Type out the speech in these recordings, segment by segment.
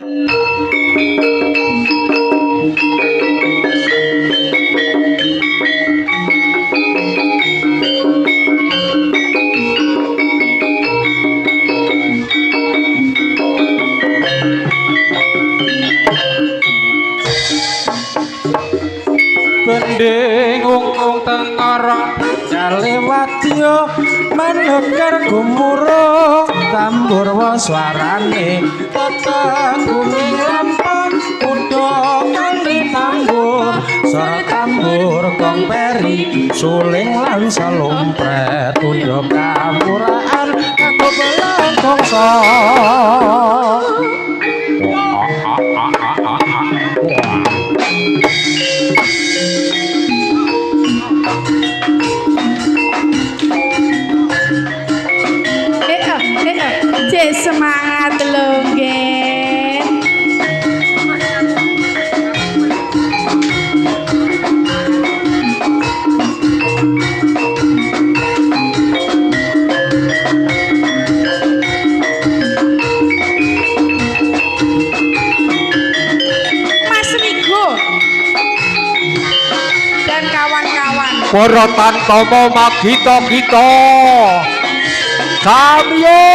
Bending ung tengara lewat yo menekar gumurung tambur waswarane tata kuning lampon kuda kang ditambur sora tambur kong peri suling lan salumpret tundha kapuraan aku belang bangsa semangat longgen Mas Rigo dan kawan-kawan Porotan Tomo Magito-gito Samyo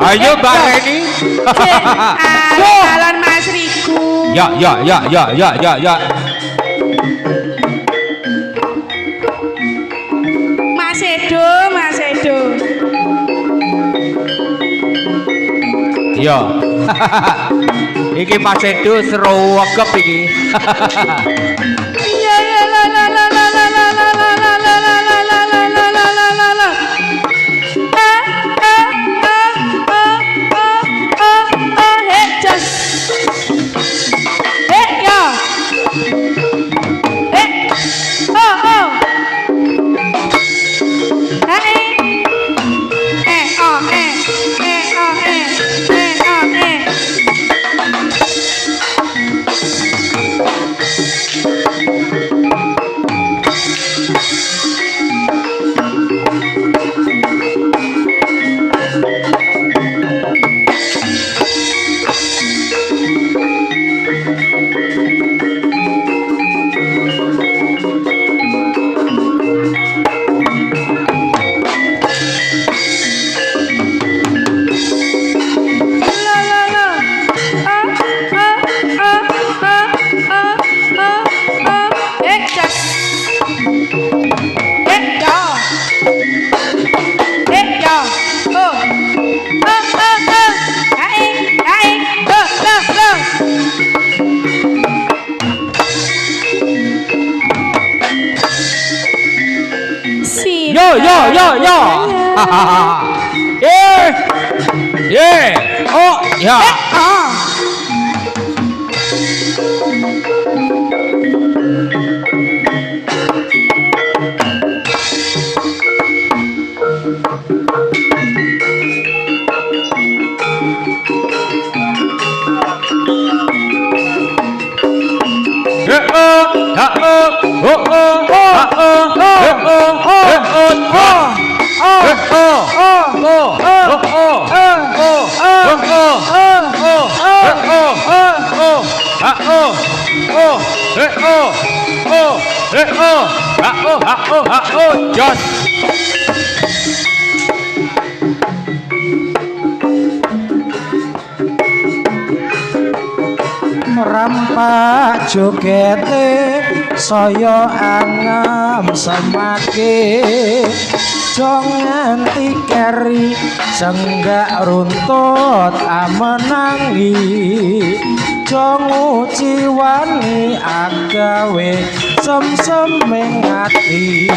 Ayo Mbak Reni. Calon Mas Riku. Ya. Mas Edo. Iya. Iki Mas Edo seru wegep iki. Iya la. Yo. Oh, ya. Jos. rampak jogete saya angem semake jong nganti keri senggak runtut amenangi jong uci wani agawe sem-semeng ati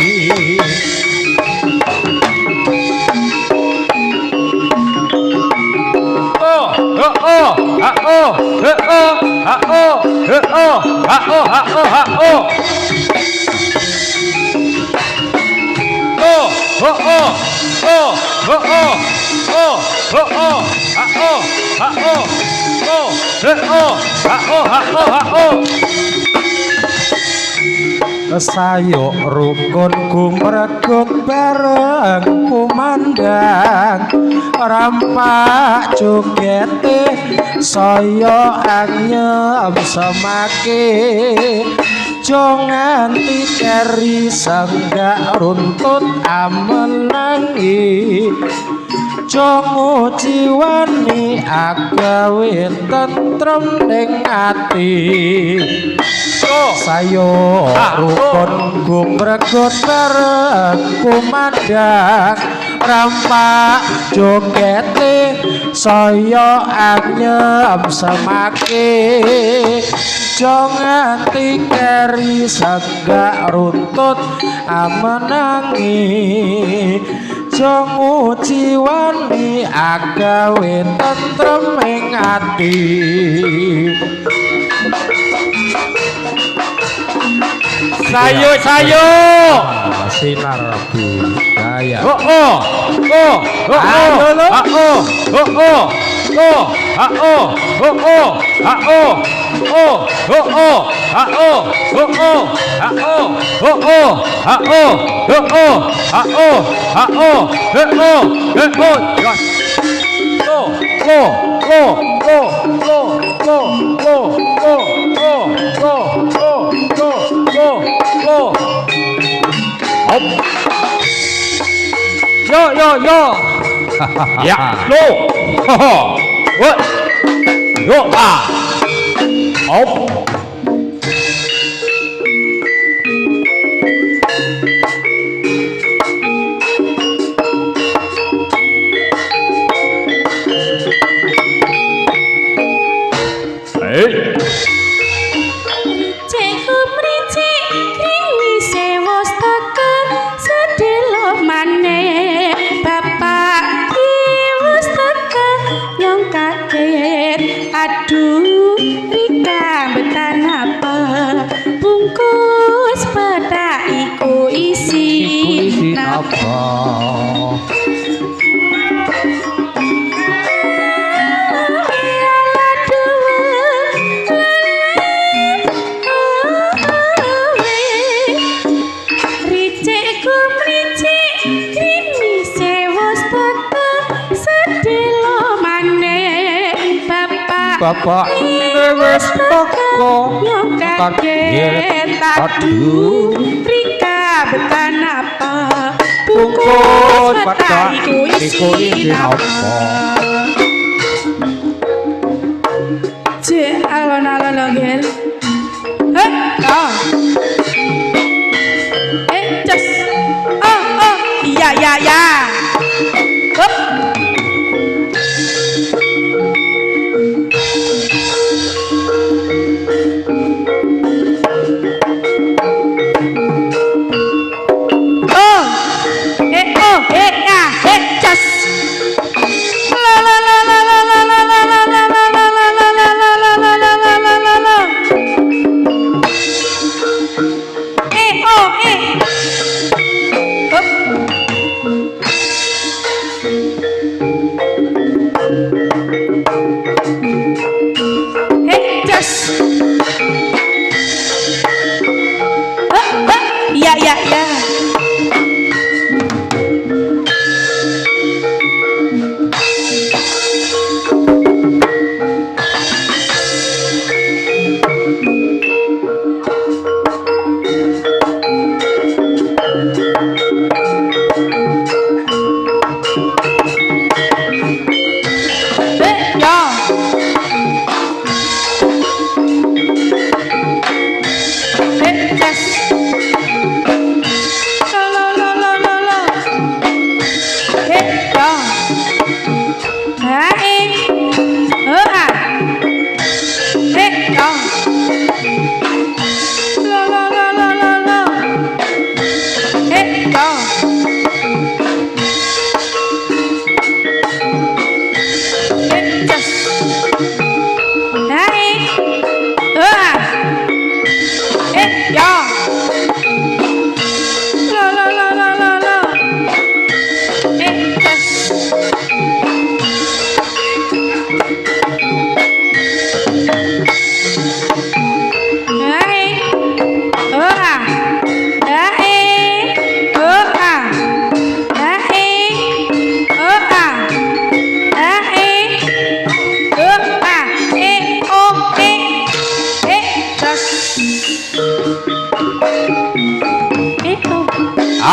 Sayuk rukun gumregut bareng kumandang rampak jogete saya anyem semake jong nganti keri senggak runtut amenangi jong uci wani agawe tentrem ning ati sayo rukun gumregut bareng kumandang rampak jogete saya anyem semake jong nganti keri senggak runtut amenangi jong uci wani agawe tentrem ing ati Sayo sinar budaya Yo. Ya, lo. What? Yo, Op. Hey. Cikku mricik kringi sewos teka sedelo maneh bapak ki wis teka nyong kaget aduh rika betan apa bungkus pedak iku isi napa Bapak wis teko kaget aduh rika betan apa bungkus pedak iku isi napa Cek alon-alon logel just iya hop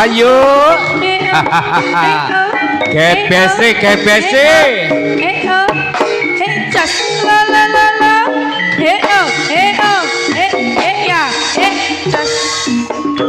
Ayo. oh. Gebese, gebese. Oh. Just la la la la. Oh. Ya. Just. Yo.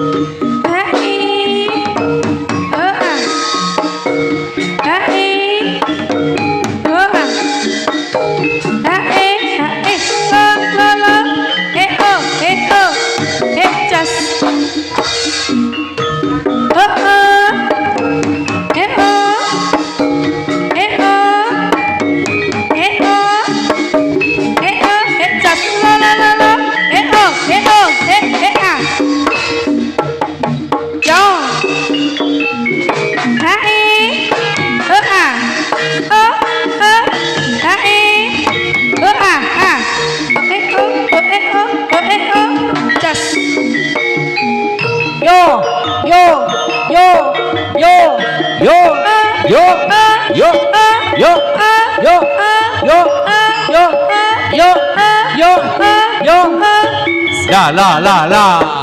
La.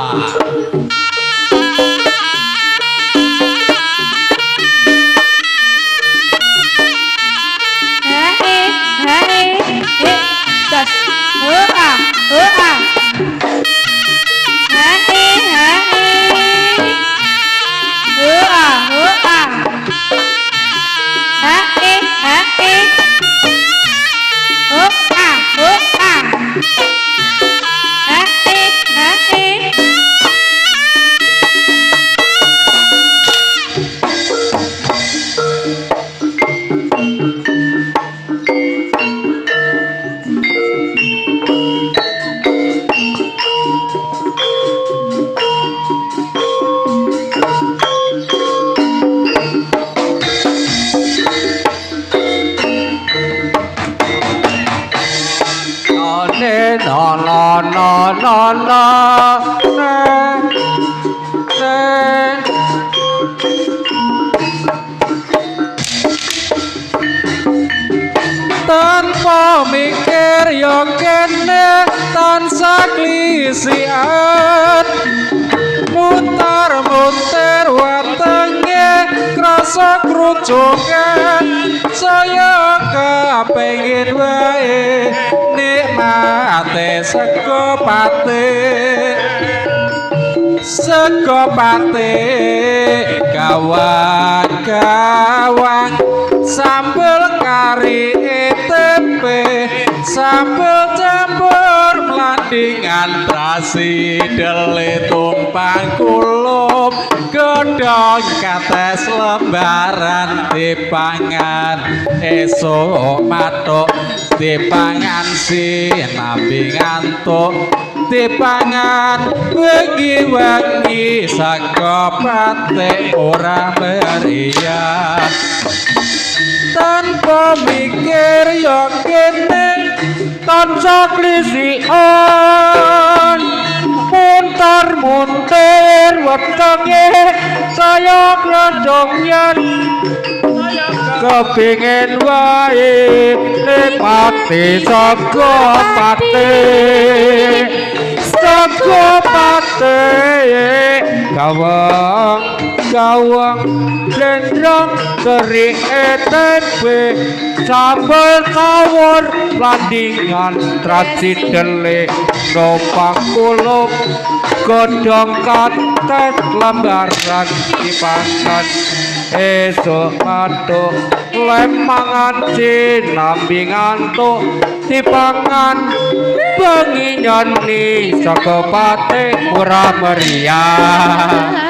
Tanpa mikir yo kene tansah klisian mutar-muter watenge krasa krucukan saya kepengin wae nikmate sego pate gawang sambel kari tempe sambel campur melandingan terasi dele tumpang kulup godhong kates lembaran dipangan esuk matuk dipangan sinambi ngantuk dipangan wengi-wengi saka patek ora meriah tanpa mikir yo kene tansah klisian muntar-muntir wetenge saya krodongyan kepingin wae nikmati sego pate gawang blendrong teri tempe sambal tawur landingan terasi dele nopang kulup godhong kates lembaran dipangan esuk matuk lemangan sinambi ngantuk dipangan bengi nyoni saka pate ora meriah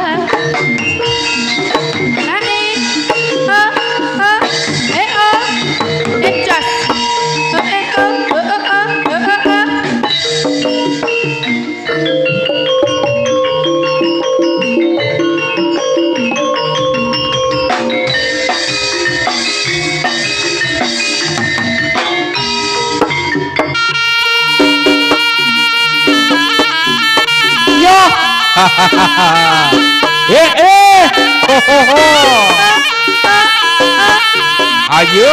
Ayo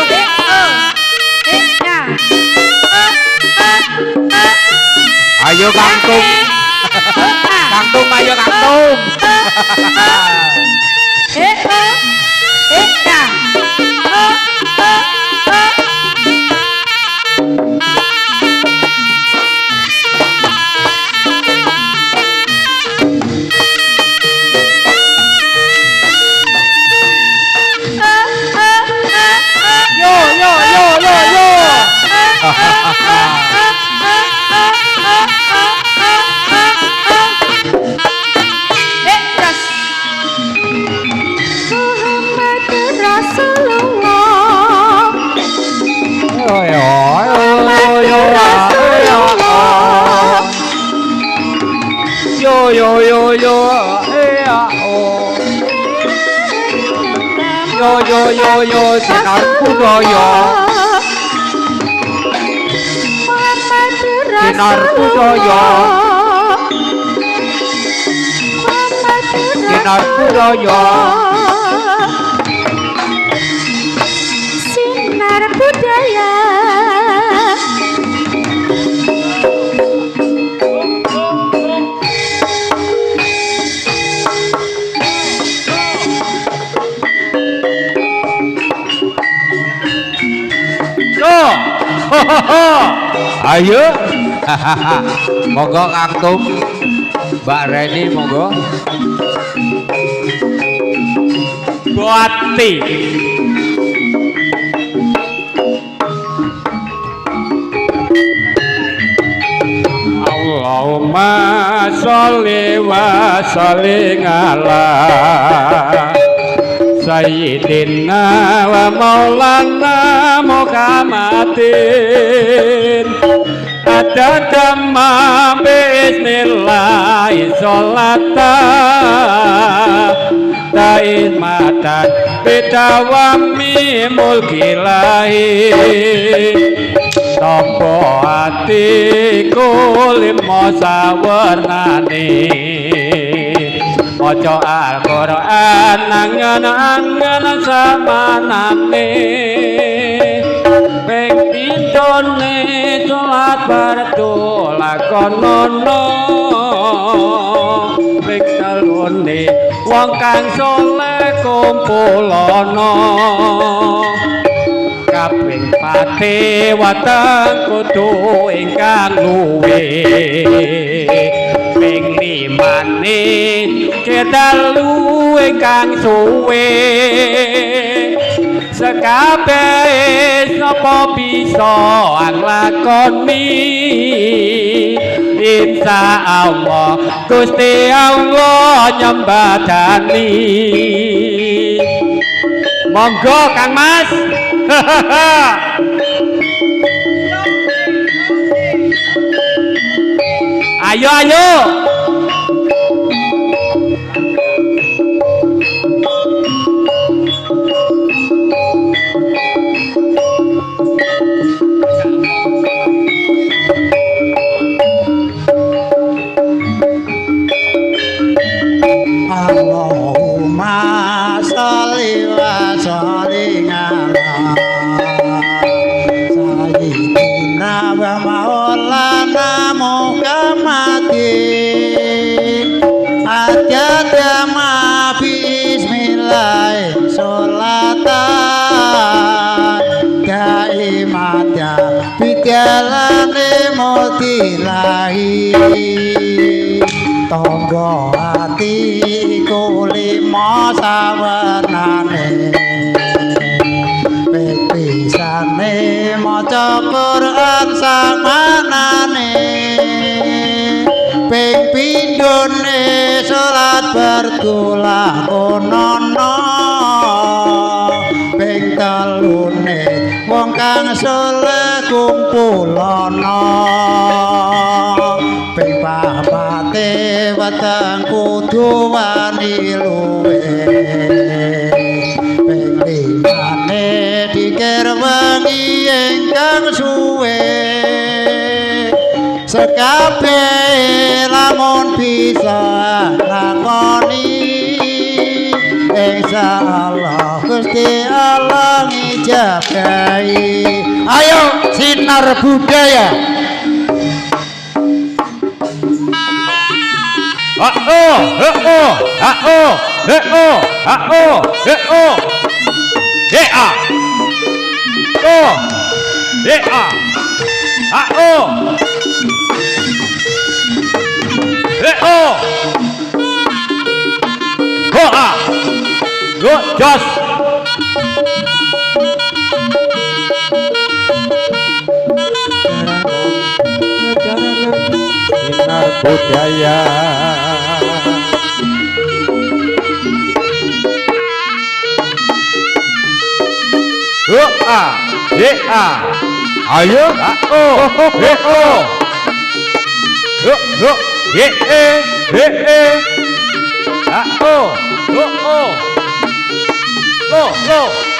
ayo kangtung ayo kangtung Yo sinar budaya sinar budaya sinar budaya sinar budaya ayo monggo Kang Tum Mbak Reni monggo Buati Allahumma sholli wa sallim ala Sayyidina wa maulana Muhammadin Adadama bismillahi sholatan Daimatan bidawami mulkilahi Tompo hatiku limo sawarnane Maca Al-Qur'an angen-angen samanane ping pindhone salat fardu lakonono ping telune wong kang saleh kumpulono kaping pati weteng kudu ingkang luwe ping limane kedalu ingkang suwe sekabeh sapa bisa nglakoni insyaallah Gusti Allah nyembadani monggo Kang Mas ayo ayo Allahumma sholli wa sallim ala sayyidina wa maulana Muhammadin Adadama bismillah sholatan daimata bijalane mutilahi tonggo atiku limo sawenane pisane maca Quran samanane ping pindhone salat bertulah konono ping telune wong kang saleh kumpulono ping papate weteng kudu wani luwe ping limane dikir wengi ingkang suwe sekabeh lamun bisa lakoni insyaallah Gusti Allah ngijabahi ayo sinar budaya oh he o ha o he o he a o he a ha o he o ho a go jos Sinar budaya. ho a he a Ayo. ha o he o ho he e ha o lo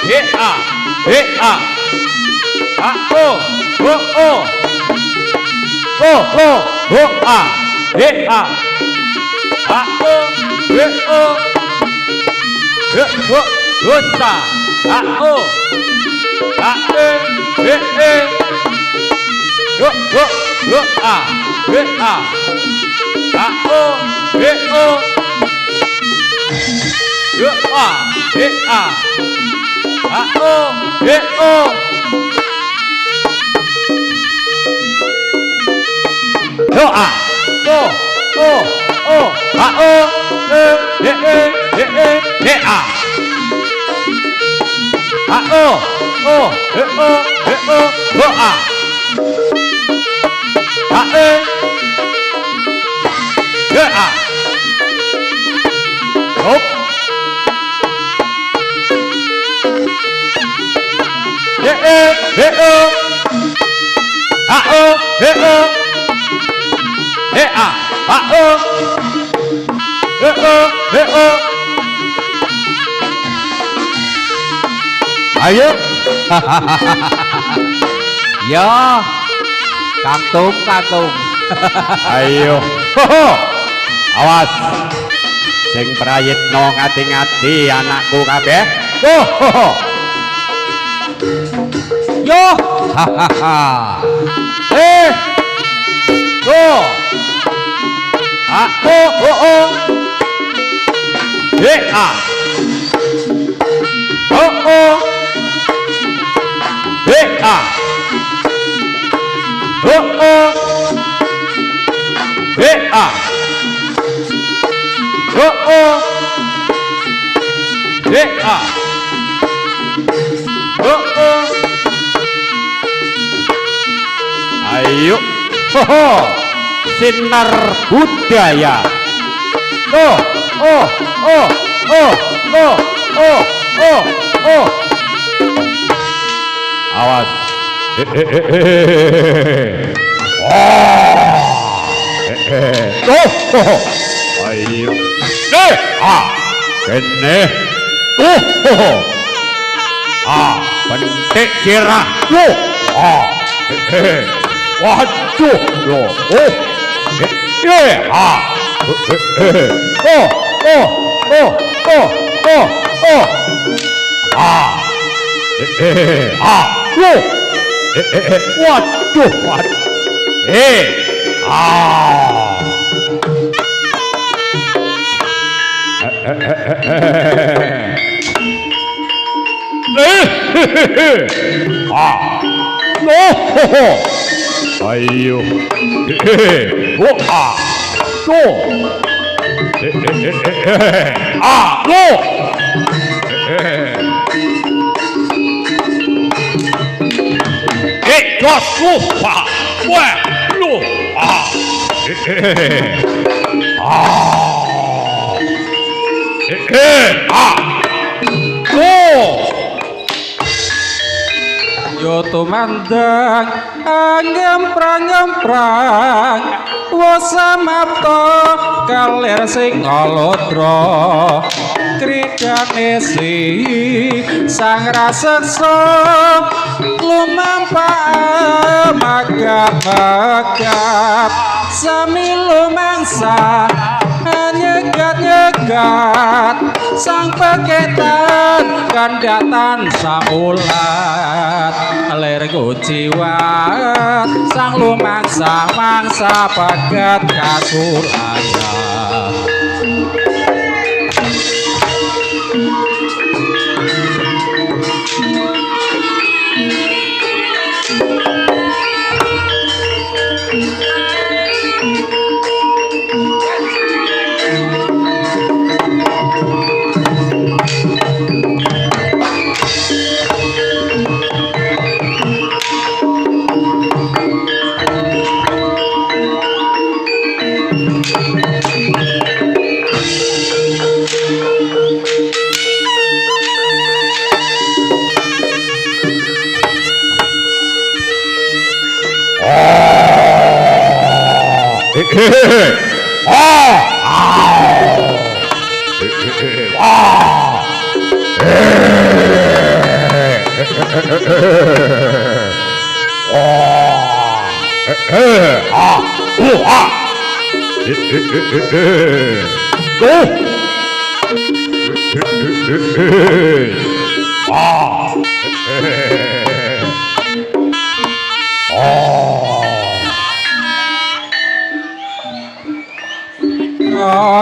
he a ha o ho a he a ha o he o ho sa ha o ha he ho a he a ha o he o ho a he a ha o he o ho a ha o he he a ha o he ho a ha he a hop he o ha o he a ha o he o Ayo. ya Kantung. ayo ho awas sing prayitna ngati-ngati anakku kabeh ho yo go ha o he a o he a ho he a ho he a ho ayo ho sinar budaya awas ayo kene pentik sirah waduh lo ayo Yo tumandang ngemprang wasamapta kalir sing alodra kridane si sang raseksa lumampah magap-magap sami lumangsa nyegat-nyegat sang paketan kandhatan sang ulat ler kuciwat sang lumangsa mangsa paket kasulaya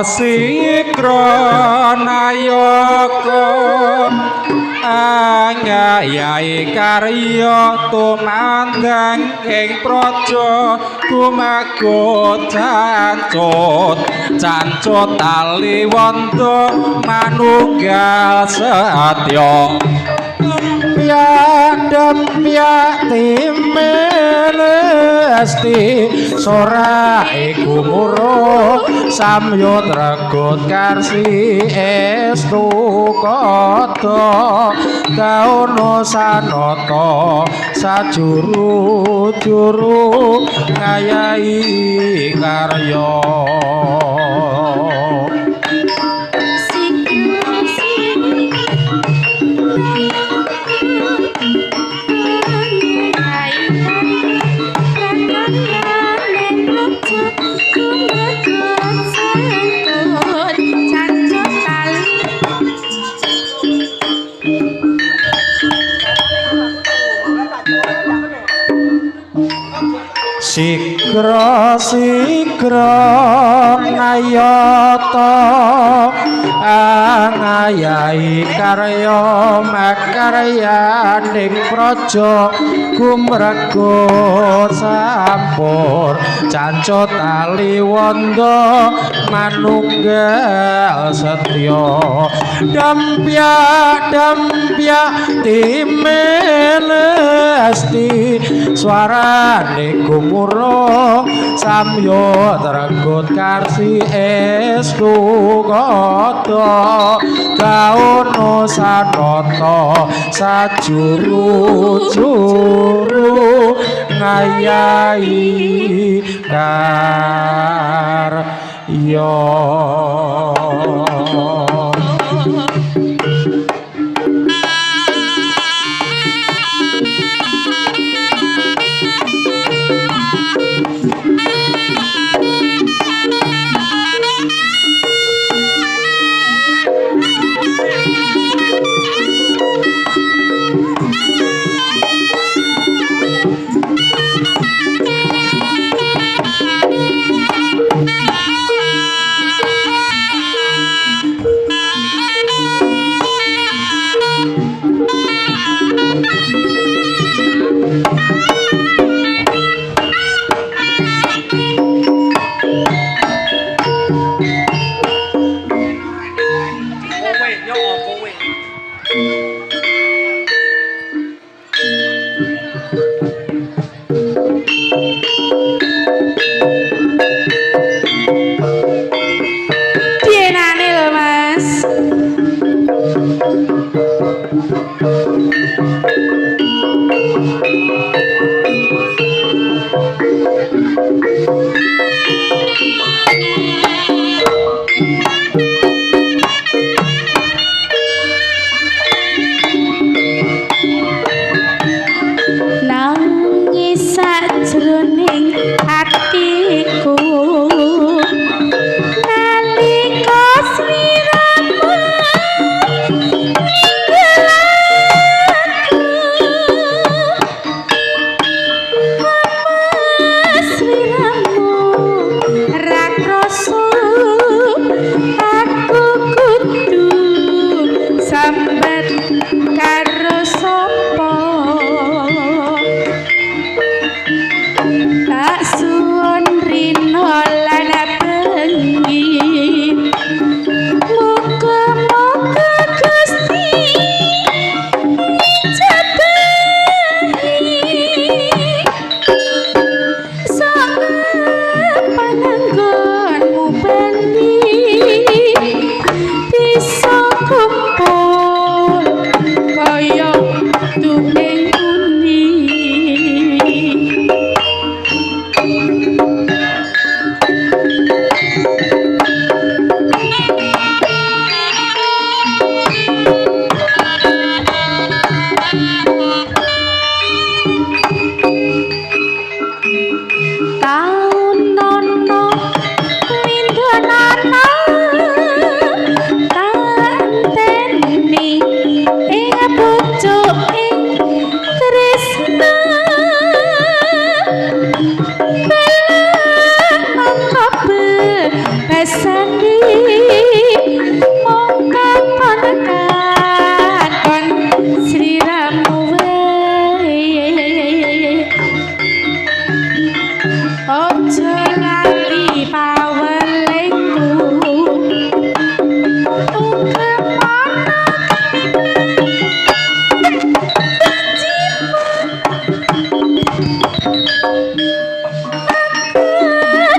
Sikranayaka angayai karya tumandang ing praja kumagot cancut taliwonto manunggal setya dempya timelesti sora iku muro samyut regut karsi estu kata kaono sanata sajuru-juru ngayahi karya Sikra ngayata angayai karya makaryaning praja gumregut sampur cancut taliwondo manunggal setya dempya timelesti swarane gumuro samyut regut karsi estu kata kaono sanata sajuru-juru ngayahi karya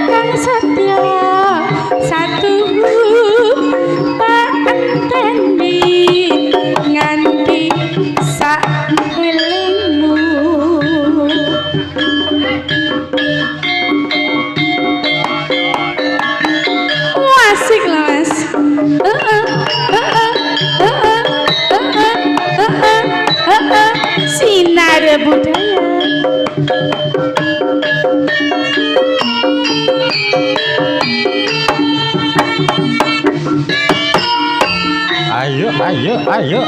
kang setya satu paenteni nganti sak elingmu asik lah mas sinar budaya Ayo, ayo, ayo.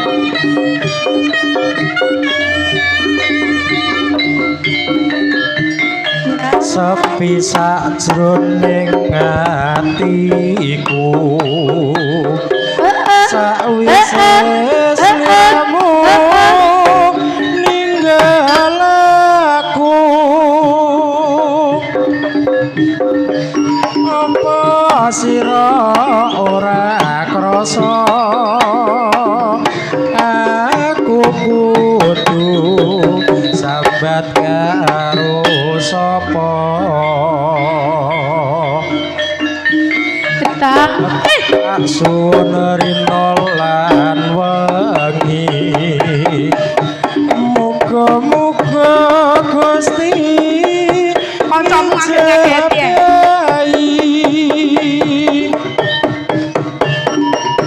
Sepi sajroning atiku sakwise sliramu ninggal aku apa sira ora krasa aku kudu sabat karo sapa tak sunrina lan wengi muga-muga Gusti kancamu akhirnya get ya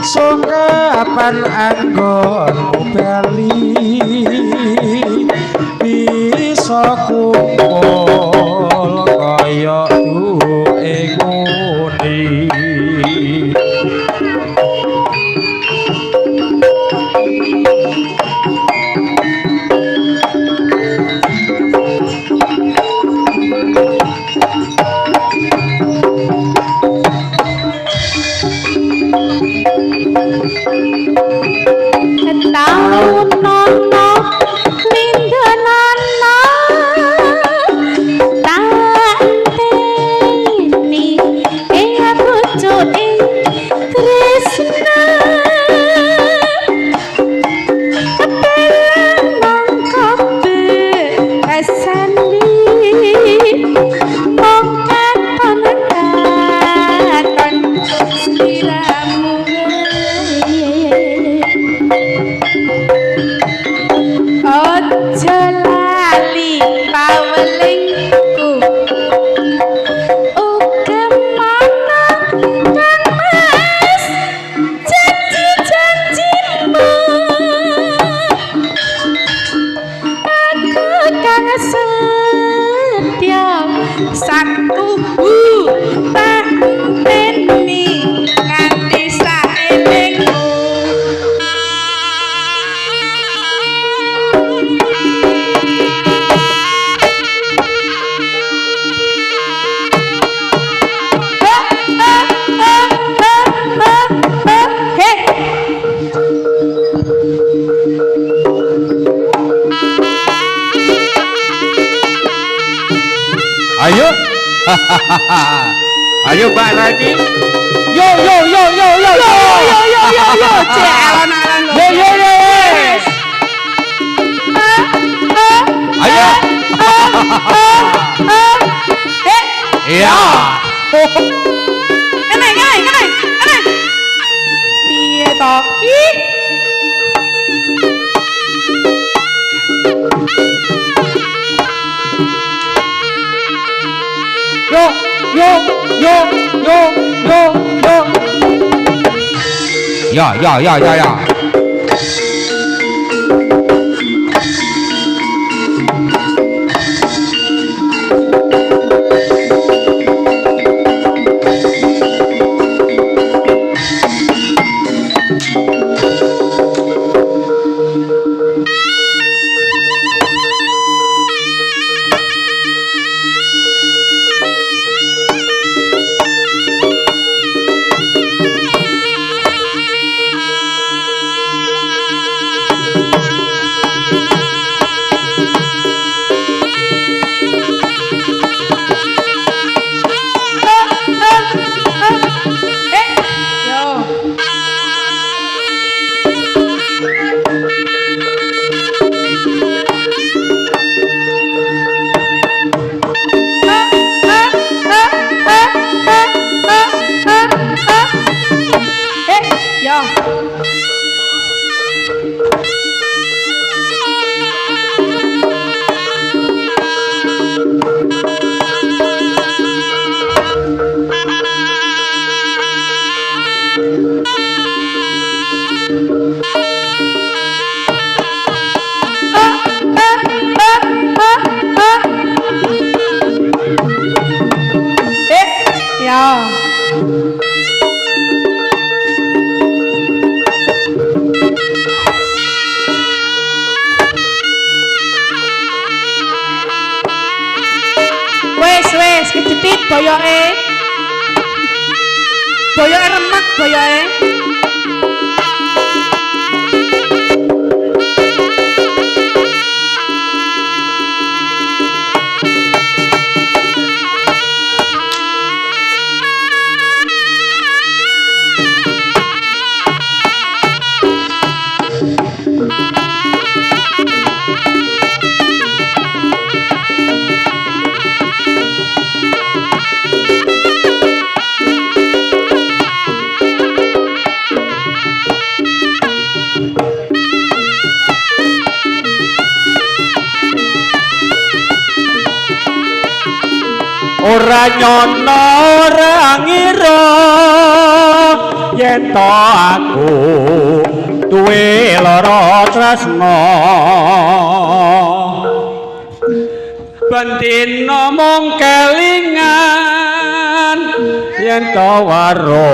sokapan anggonmu bali bisa kumpul kaya duwe nguni tahun nono lindanana tanteni aku cuci tresna kepenang kabeh asani mong katon sliramu Ojo lali pawelingku uga mana kang mas janji-janjimu aku kang setya sakuhu panteni nganti saelingmu Ayo. Ayo Mbak Rani. Yo yo yo yo yo yo yo yo yo yo. Cek alon-alon lho. Yo yo yo. Ayo. Iya. Kene. Piye to ki? Yo yo yo yo yo yo. Ya ya ya ya ya. Wes kecetit boyoke. Boyoke remek boyoke. ora nyono ora ngira yen to aku duwe lara tresna bendina mung kelingan yen to waro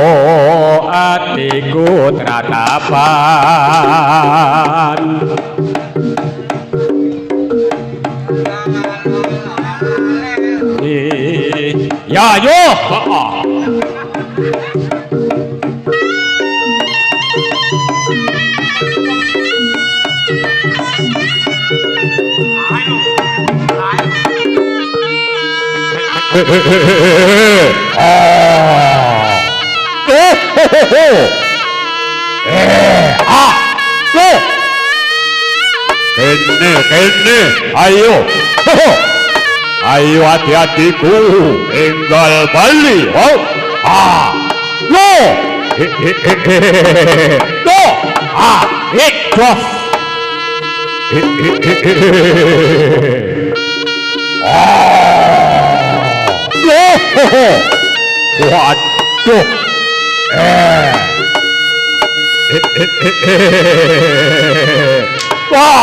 atiku tratapan ya yo kene ayo ayo hati-hatiku enggal bali oh no no ikut waduh wah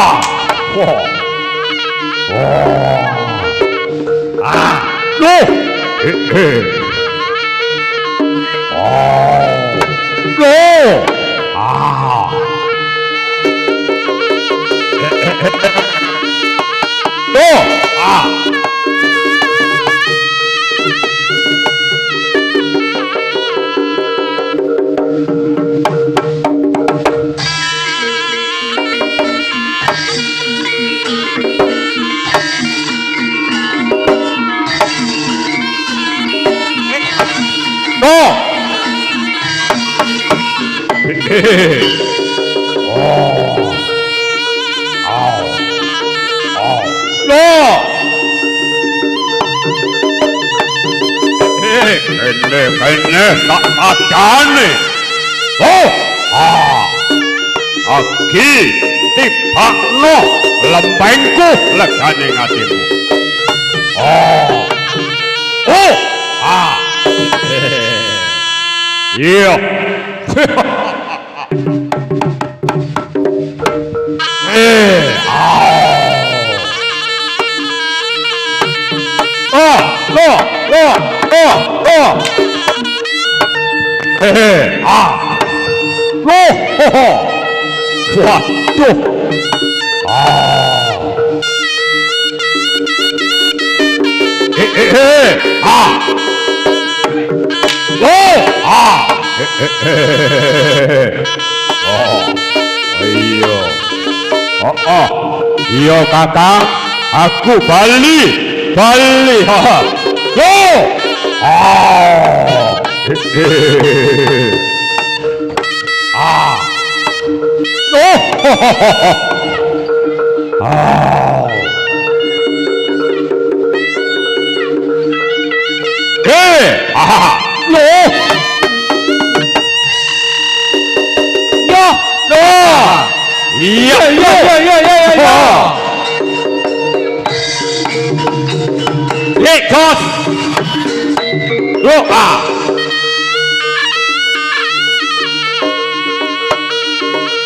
kene tak adane aki tipakno lempengku legane ngatimu iya waduh iya kakang aku bali ikut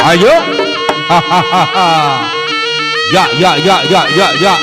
ayo ya